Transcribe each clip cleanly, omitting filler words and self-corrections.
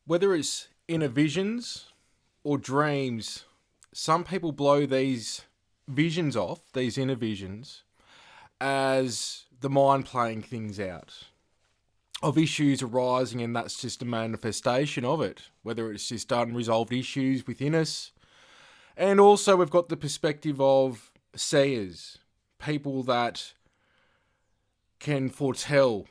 Whether it's inner visions or dreams, some people blow these visions off, these inner visions, as the mind playing things out of issues arising, and that's just a manifestation of it, whether it's just unresolved issues within us. And also we've got the perspective of seers, people that can foretell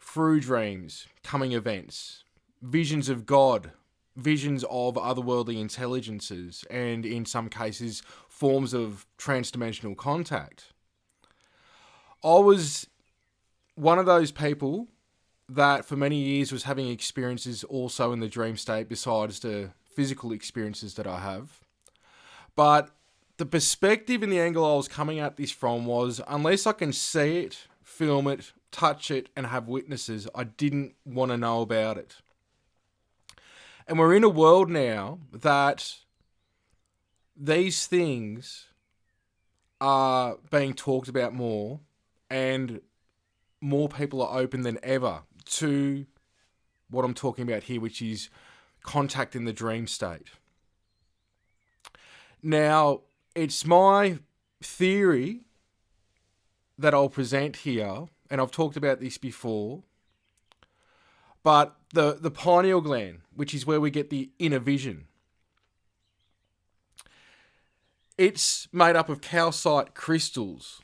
through dreams coming events, visions of God, visions of otherworldly intelligences, and in some cases forms of transdimensional contact. I was one of those people that for many years was having experiences also in the dream state besides the physical experiences that I have. But the perspective and the angle I was coming at this from was, unless I can see it, film it, touch it, and have witnesses, I didn't want to know about it. And we're in a world now that these things are being talked about more, and more people are open than ever to what I'm talking about here, which is contact in the dream state. Now, it's my theory that I'll present here, and I've talked about this before, but the pineal gland, which is where we get the inner vision, it's made up of calcite crystals,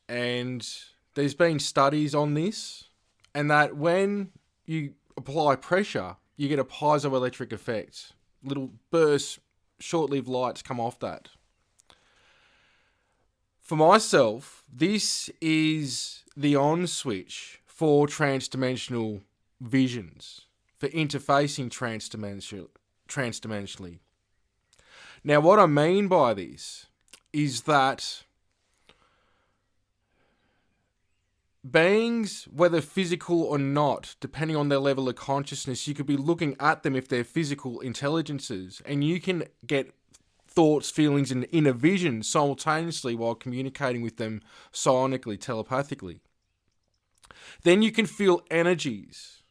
and there's been studies on this, and that when you apply pressure, you get a piezoelectric effect. Little bursts, short-lived lights come off that. For myself, this is the on switch for transdimensional visions, for interfacing transdimensionally. Now, what I mean by this is that beings, whether physical or not, depending on their level of consciousness, you could be looking at them if they're physical intelligences, and you can get thoughts, feelings, and inner vision simultaneously while communicating with them psionically, telepathically. Then you can feel energies,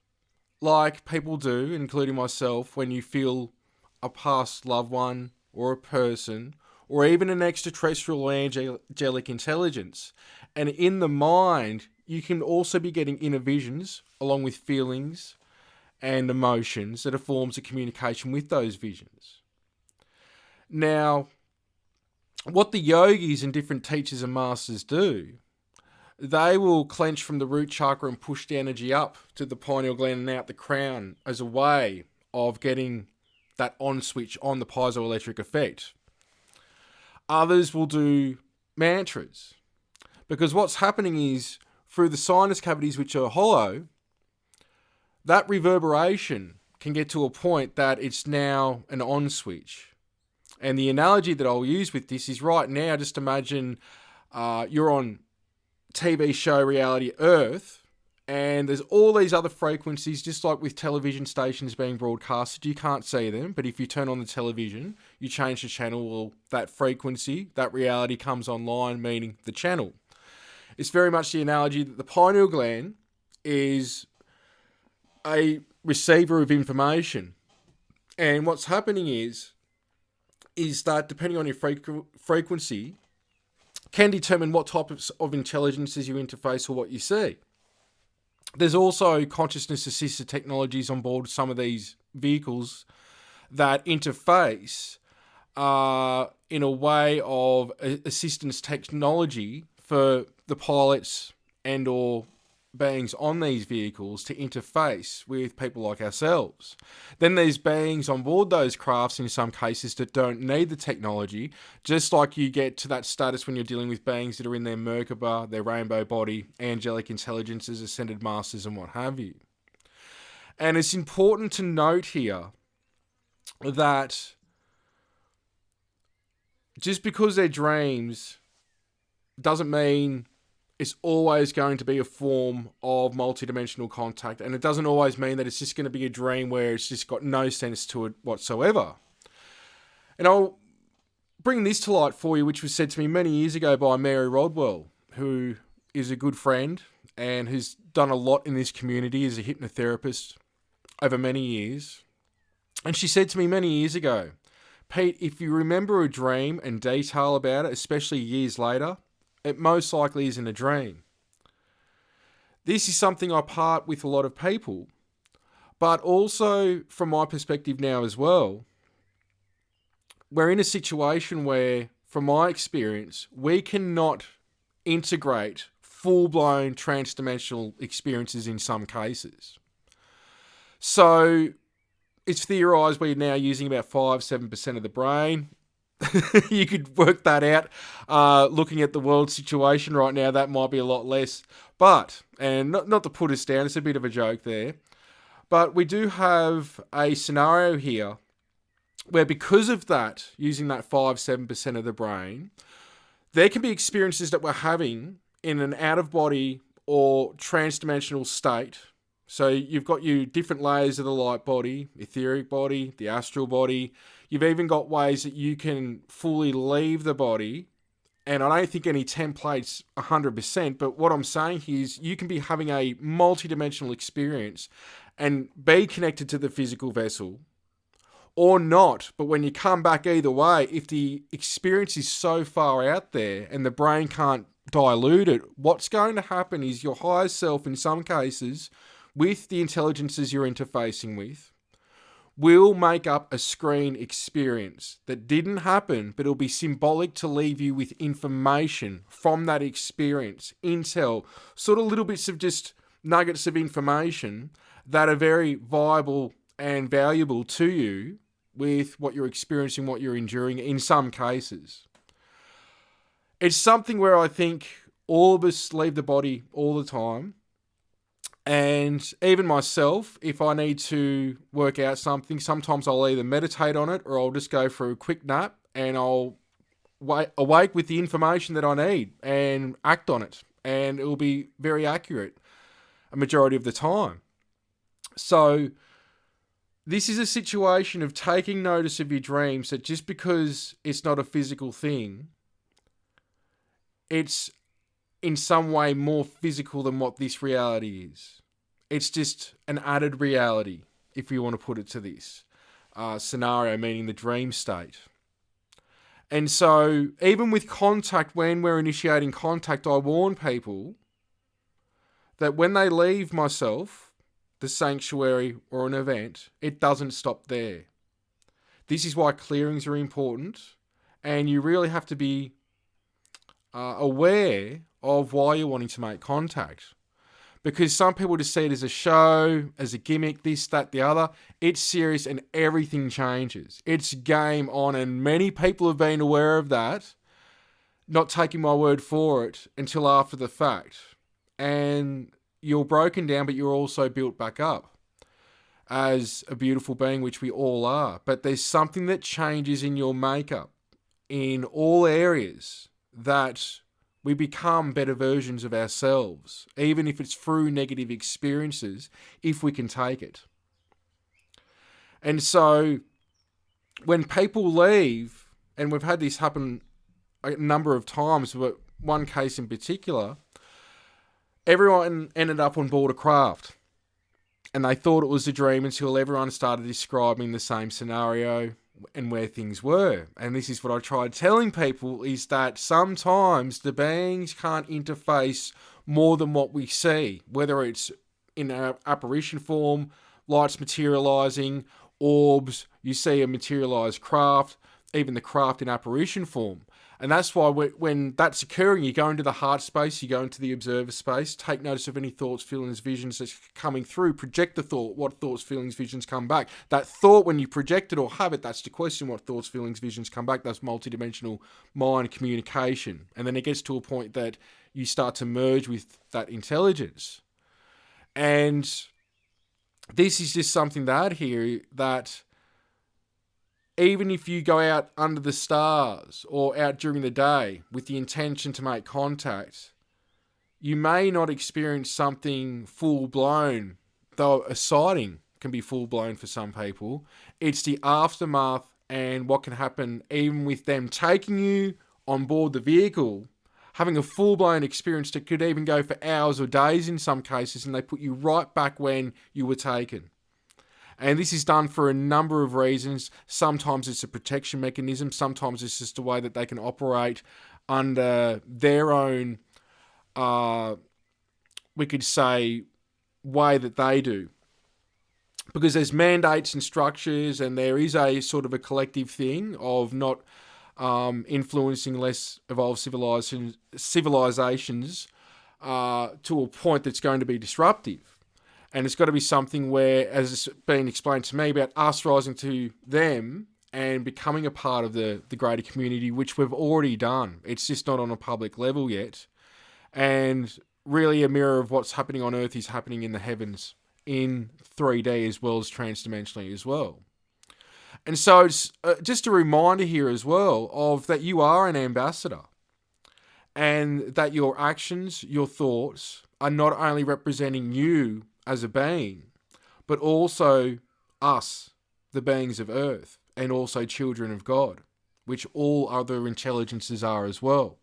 like people do, including myself, when you feel a past loved one or a person, or even an extraterrestrial or angelic intelligence. And in the mind, you can also be getting inner visions along with feelings and emotions that are forms of communication with those visions. Now, what the yogis and different teachers and masters do, they will clench from the root chakra and push the energy up to the pineal gland and out the crown as a way of getting that on switch on the piezoelectric effect. Others will do mantras, because what's happening is through the sinus cavities, which are hollow, that reverberation can get to a point that it's now an on switch. And the analogy that I'll use with this is right now, just imagine you're on TV show Reality Earth, and there's all these other frequencies, just like with television stations being broadcasted. You can't see them, but if you turn on the television, you change the channel, well, that frequency, that reality comes online, meaning the channel. It's very much the analogy that the pineal gland is a receiver of information. And what's happening is that depending on your frequency, can determine what type of intelligences you interface or what you see. There's also consciousness-assisted technologies on board some of these vehicles that interface in a way of assistance technology for the pilots and or beings on these vehicles to interface with people like ourselves. Then there's beings on board those crafts in some cases that don't need the technology, just like you get to that status when you're dealing with beings that are in their Merkaba, their rainbow body, angelic intelligences, ascended masters, and what have you. And it's important to note here that just because they're dreams doesn't mean it's always going to be a form of multidimensional contact, and it doesn't always mean that it's just going to be a dream where it's just got no sense to it whatsoever. And I'll bring this to light for you, which was said to me many years ago by Mary Rodwell, who is a good friend and has done a lot in this community as a hypnotherapist over many years. And she said to me many years ago, Pete, if you remember a dream and detail about it, especially years later, it most likely isn't a dream. This is something I part with a lot of people, but also from my perspective now as well, we're in a situation where, from my experience, we cannot integrate full-blown transdimensional experiences in some cases. So it's theorised we're now using about 5-7% of the brain. You could work that out. Looking at the world situation right now, that might be a lot less. But, and not to put us down, it's a bit of a joke there, but we do have a scenario here where, because of that, using that 5-7% of the brain, there can be experiences that we're having in an out-of-body or transdimensional state. So you've got your different layers of the light body, etheric body, the astral body. You've even got ways that you can fully leave the body. And I don't think any template's 100%, but what I'm saying here is you can be having a multidimensional experience and be connected to the physical vessel, or not. But when you come back either way, if the experience is so far out there and the brain can't dilute it, what's going to happen is your higher self, in some cases, with the intelligences you're interfacing with, will make up a screen experience that didn't happen, but it'll be symbolic to leave you with information from that experience, intel, sort of little bits of just nuggets of information that are very viable and valuable to you with what you're experiencing, what you're enduring in some cases. It's something where I think all of us leave the body all the time. And even myself, if I need to work out something, sometimes I'll either meditate on it or I'll just go for a quick nap and I'll awake with the information that I need and act on it. And it will be very accurate a majority of the time. So this is a situation of taking notice of your dreams, that just because it's not a physical thing, it's in some way more physical than what this reality is. It's just an added reality, if you want to put it to this scenario, meaning the dream state. And so even with contact, when we're initiating contact, I warn people that when they leave myself, the sanctuary or an event, it doesn't stop there. This is why clearings are important, and you really have to be aware of why you're wanting to make contact. Because some people just see it as a show, as a gimmick, this, that, the other. It's serious and everything changes. It's game on, and many people have been aware of that, not taking my word for it until after the fact. And you're broken down, but you're also built back up as a beautiful being, which we all are. But there's something that changes in your makeup in all areas, that we become better versions of ourselves, even if it's through negative experiences, if we can take it. And so when people leave, and we've had this happen a number of times, but one case in particular, everyone ended up on board a craft. And they thought it was a dream until everyone started describing the same scenario and where things were. And this is what I tried telling people, is that sometimes the beings can't interface more than what we see, whether it's in an apparition form, lights materializing, orbs, you see a materialized craft, even the craft in apparition form. And that's why when that's occurring, you go into the heart space, you go into the observer space, take notice of any thoughts, feelings, visions that's coming through, project the thought, what thoughts, feelings, visions come back. That thought, when you project it or have it, that's the question, what thoughts, feelings, visions come back. That's multidimensional mind communication. And then it gets to a point that you start to merge with that intelligence. And this is just something to add here, that even if you go out under the stars or out during the day with the intention to make contact, you may not experience something full-blown, though a sighting can be full-blown for some people. It's the aftermath and what can happen even with them taking you on board the vehicle, having a full-blown experience that could even go for hours or days in some cases, and they put you right back when you were taken. And this is done for a number of reasons. Sometimes it's a protection mechanism. Sometimes it's just a way that they can operate under their own, we could say, way that they do. Because there's mandates and structures, and there is a sort of a collective thing of not influencing less evolved civilizations to a point that's going to be disruptive. And it's got to be something where, as it's been explained to me, about us rising to them and becoming a part of the greater community, which we've already done. It's just not on a public level yet. And really a mirror of what's happening on Earth is happening in the heavens in 3D as well as transdimensionally as well. And so it's just a reminder here as well of that you are an ambassador, and that your actions, your thoughts are not only representing you as a being, but also us, the beings of Earth, and also children of God, which all other intelligences are as well.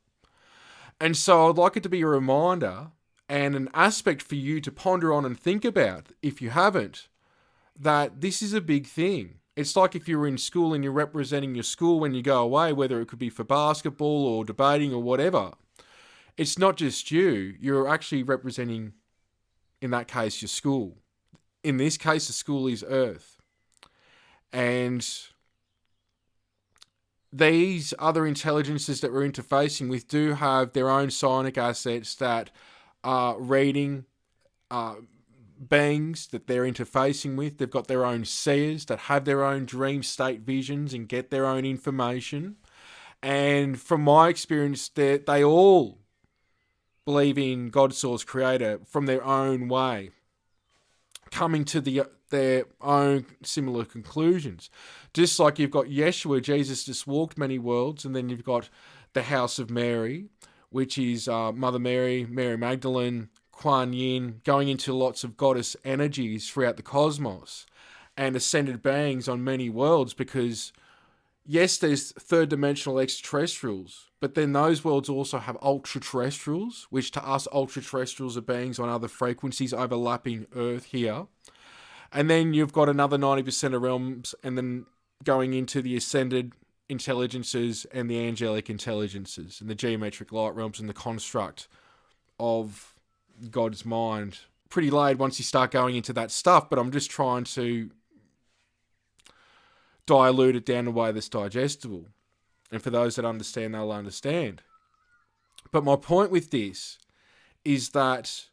And so I'd like it to be a reminder and an aspect for you to ponder on and think about, if you haven't, that this is a big thing. It's like if you're in school and you're representing your school when you go away, whether it could be for basketball or debating or whatever. It's not just you. You're actually representing, in that case, your school. In this case, the school is Earth. And these other intelligences that we're interfacing with do have their own psionic assets that are reading beings that they're interfacing with. They've got their own seers that have their own dream state visions and get their own information. And from my experience, they all believe in God Source Creator from their own way, coming to their own similar conclusions. Just like you've got Yeshua, Jesus just walked many worlds, and then you've got the House of Mary, which is Mother Mary, Mary Magdalene, Kuan Yin, going into lots of goddess energies throughout the cosmos, and ascended beings on many worlds, because yes, there's third dimensional extraterrestrials, but then those worlds also have ultra-terrestrials, which to us ultra-terrestrials are beings on other frequencies overlapping Earth here. And then you've got another 90% of realms, and then going into the ascended intelligences and the angelic intelligences and the geometric light realms and the construct of God's mind. Pretty laid once you start going into that stuff, but I'm just trying to dilute it down in a way that's digestible. And for those that understand, they'll understand. But my point with this is that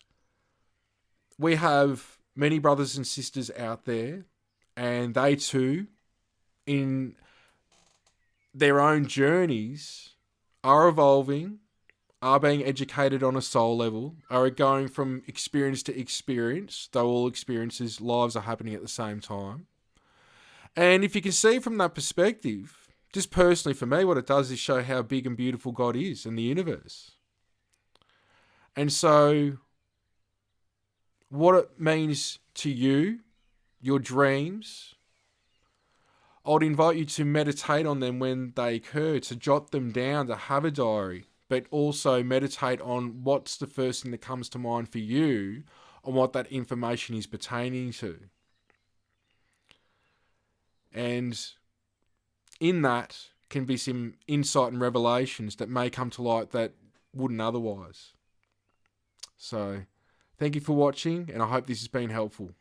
we have many brothers and sisters out there, and they too, in their own journeys, are evolving, are being educated on a soul level, are going from experience to experience, though all experiences, lives are happening at the same time. And if you can see from that perspective, just personally for me, what it does is show how big and beautiful God is in the universe. And so what it means to you, your dreams, I'd invite you to meditate on them when they occur, to jot them down, to have a diary, but also meditate on what's the first thing that comes to mind for you on what that information is pertaining to. And in that can be some insight and revelations that may come to light that wouldn't otherwise. So, thank you for watching, and I hope this has been helpful.